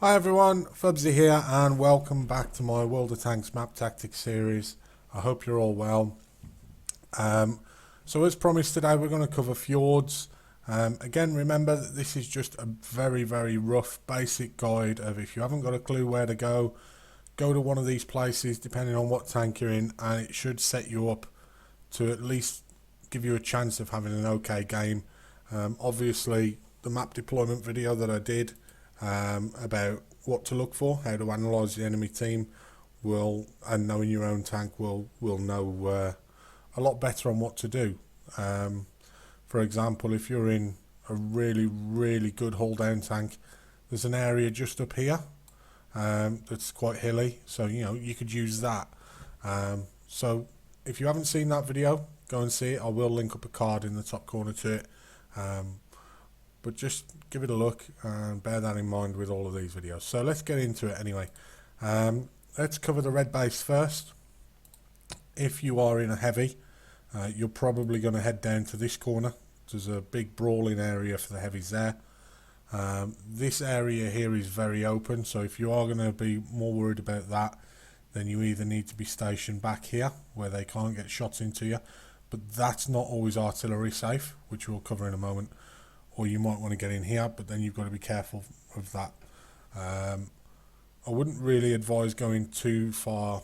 Hi everyone, Fubzy here and welcome back to my World of Tanks map tactics series. I hope you're all well. So as promised today we're going to cover Fjords. Again, remember that this is just a very rough basic guide of if you haven't got a clue where to go to one of these places depending on what tank you're in, and it should set you up to at least give you a chance of having an okay game. Obviously the map deployment video that I did about what to look for, how to analyse the enemy team, and knowing your own tank will know a lot better on what to do. For example, if you're in a really good hull down tank, there's an area just up here that's quite hilly, so you could use that. So if you haven't seen that video, go and see it. I will link up a card in the top corner to it. But just give it a look and bear that in mind with all of these videos. So let's get into it anyway. Let's cover the red base first. If you are in a heavy, you're probably going to head down to this corner. There's a big brawling area for the heavies there. This area here is very open, so if you are going to be more worried about that, then you either need to be stationed back here where they can't get shots into you, but that's not always artillery safe, which we'll cover in a moment. Or you might want to get in here, but then you've got to be careful of that. I wouldn't really advise going too far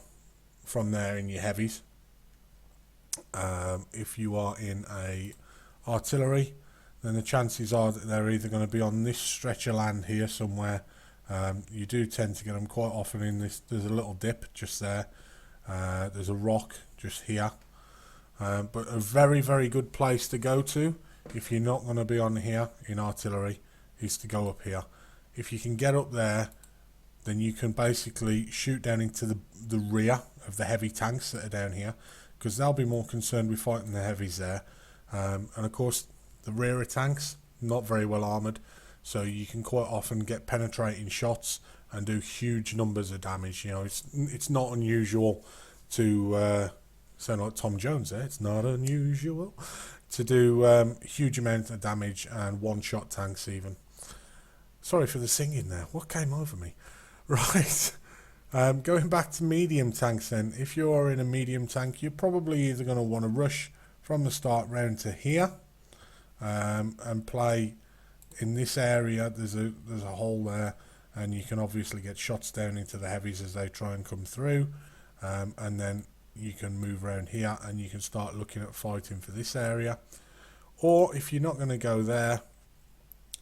from there in your heavies. If you are in a artillery, then the chances are that they're either going to be on this stretch of land here somewhere. You do tend to get them quite often in this. There's a little dip just there. There's a rock just here. But a very good place to go to, if you're not going to be on here in artillery, is to go up here. If you can get up there, then you can basically shoot down into the rear of the heavy tanks that are down here, because they'll be more concerned with fighting the heavies there. And of course the rear of tanks, not very well armoured, so you can quite often get penetrating shots and do huge numbers of damage. It's not unusual to sound like Tom Jones there. It's not unusual to do huge amounts of damage and one-shot tanks even. Sorry for the singing there. What came over me? Right. Going back to medium tanks then. If you are in a medium tank, you're probably either going to want to rush from the start round to here and play in this area. There's a hole there, and you can obviously get shots down into the heavies as they try and come through, and then you can move around here and you can start looking at fighting for this area. Or if you're not going to go there,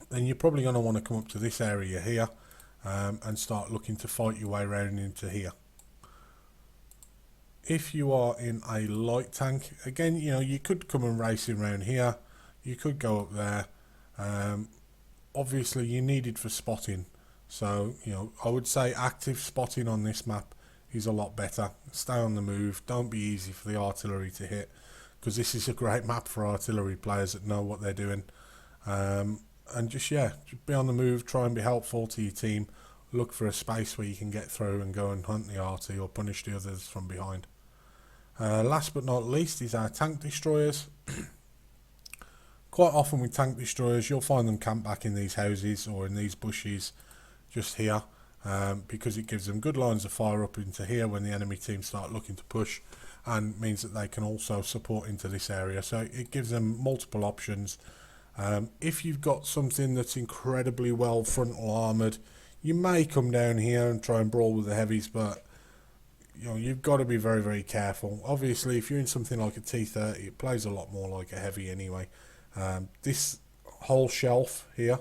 then you're probably going to want to come up to this area here and start looking to fight your way around into here. If you are in a light tank, again, you could come and racing around here. You could go up there. Obviously you need it for spotting, so I would say active spotting on this map is a lot better. Stay on the move. Don't be easy for the artillery to hit, because this is a great map for artillery players that know what they're doing. And just be on the move. Try and be helpful to your team. Look for a space where you can get through and go and hunt the arty or punish the others from behind. Last but not least is our tank destroyers. Quite often with tank destroyers, you'll find them camped back in these houses or in these bushes just here. Because it gives them good lines of fire up into here when the enemy team start looking to push, and means that they can also support into this area, so it gives them multiple options. If you've got something that's incredibly well frontal armoured, you may come down here and try and brawl with the heavies, but you've got to be very careful. Obviously if you're in something like a T30, it plays a lot more like a heavy anyway. This whole shelf here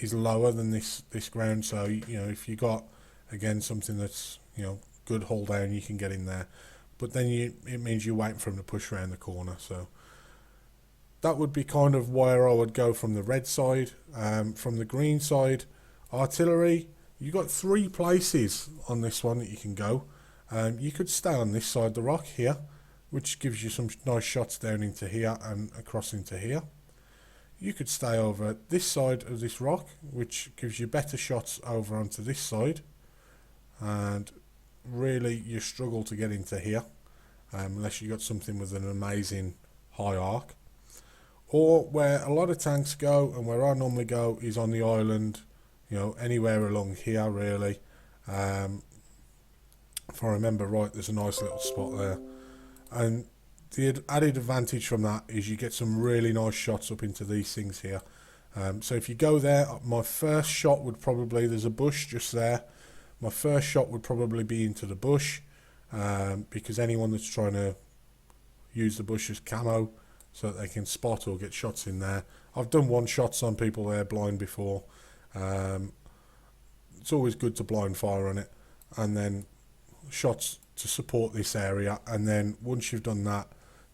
is lower than this ground, so if you got again something that's good hull down, you can get in there, but then it means you're waiting for them to push around the corner. So that would be kind of where I would go from the red side. From the green side, artillery, you got 3 places on this one that you can go. You could stay on this side, the rock here, which gives you some nice shots down into here and across into here. You could stay over this side of this rock, which gives you better shots over onto this side, and really you struggle to get into here unless you got something with an amazing high arc. Or where a lot of tanks go, and where I normally go, is on the island you know, anywhere along here really. If I remember right, there's a nice little spot there. And the added advantage from that is you get some really nice shots up into these things here. So if you go there, my first shot would probably, there's a bush just there. My first shot would probably be into the bush, because anyone that's trying to use the bush as camo so that they can spot or get shots in there. I've done one shots on people there blind before. It's always good to blind fire on it, and then shots to support this area, and then once you've done that,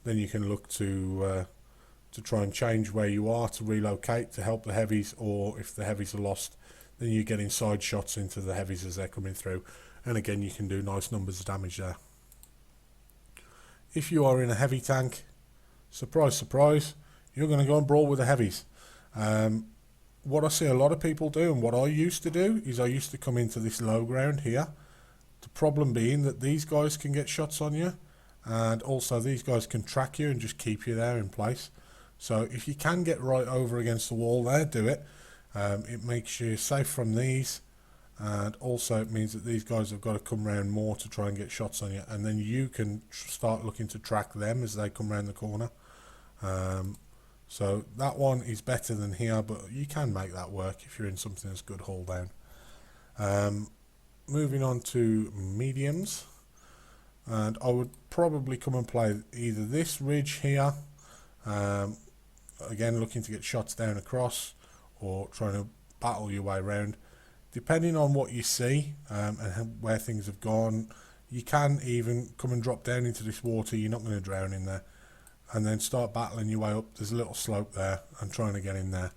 then you can look to try and change where you are to relocate to help the heavies, or if the heavies are lost, then you get inside shots into the heavies as they're coming through, and again you can do nice numbers of damage there. If you are in a heavy tank, surprise surprise, you're going to go and brawl with the heavies. What I see a lot of people do, and what I used to do, is I used to come into this low ground here. The problem being that these guys can get shots on you, and also these guys can track you and just keep you there in place. So if you can get right over against the wall there, do it. It makes you safe from these, and also it means that these guys have got to come around more to try and get shots on you, and then you can start looking to track them as they come around the corner. So that one is better than here, but you can make that work if you're in something that's good hull down. Moving on to mediums, and I would probably come and play either this ridge here, again looking to get shots down across, or trying to battle your way around. Depending on what you see and where things have gone, you can even come and drop down into this water. You're not going to drown in there, and then start battling your way up. There's a little slope there and trying to get in there,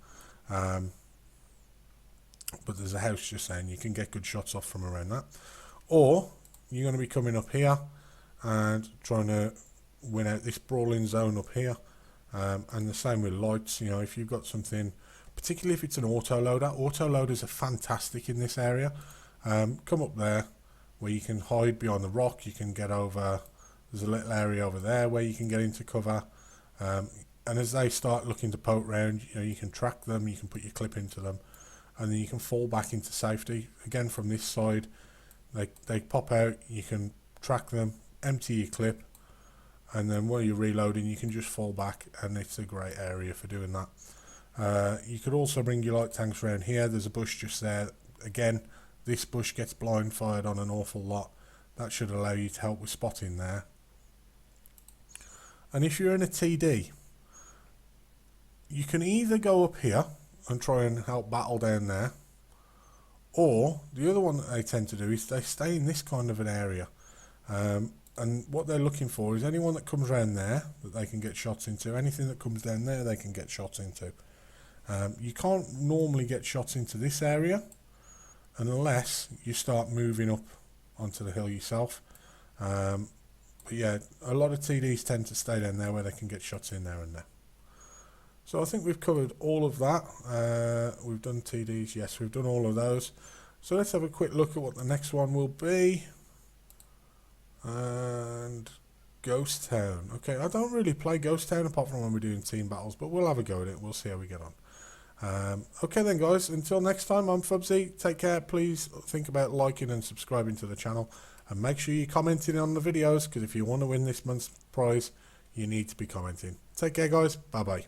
but there's a house just saying you can get good shots off from around that. Or you're going to be coming up here and trying to win out this brawling zone up here, and the same with lights. You know, if you've got something, particularly if it's an autoloaders are fantastic in this area. Come up there where you can hide behind the rock. You can get over, there's a little area over there where you can get into cover, and as they start looking to poke round, you know, you can track them, you can put your clip into them, and then you can fall back into safety. Again, from this side, they pop out, you can track them, empty your clip, and then while you're reloading you can just fall back, and it's a great area for doing that. You could also bring your light tanks around here. There's a bush just there. Again, this bush gets blind fired on an awful lot. That should allow you to help with spotting there. And if you're in a TD, you can either go up here and try and help battle down there, or the other one that they tend to do is they stay in this kind of an area, and what they're looking for is anyone that comes around there that they can get shots into. Anything that comes down there they can get shots into. You can't normally get shots into this area unless you start moving up onto the hill yourself, but yeah, a lot of TDs tend to stay down there where they can get shots in there and there. So I think we've covered all of that. We've done TDs, yes, we've done all of those. So let's have a quick look at what the next one will be. And Ghost Town. Okay, I don't really play Ghost Town apart from when we're doing team battles, but we'll have a go at it. We'll see how we get on. Okay then guys, until next time, I'm Fubzy. Take care. Please think about liking and subscribing to the channel, and make sure you're commenting on the videos, because if you want to win this month's prize, you need to be commenting. Take care guys. Bye bye.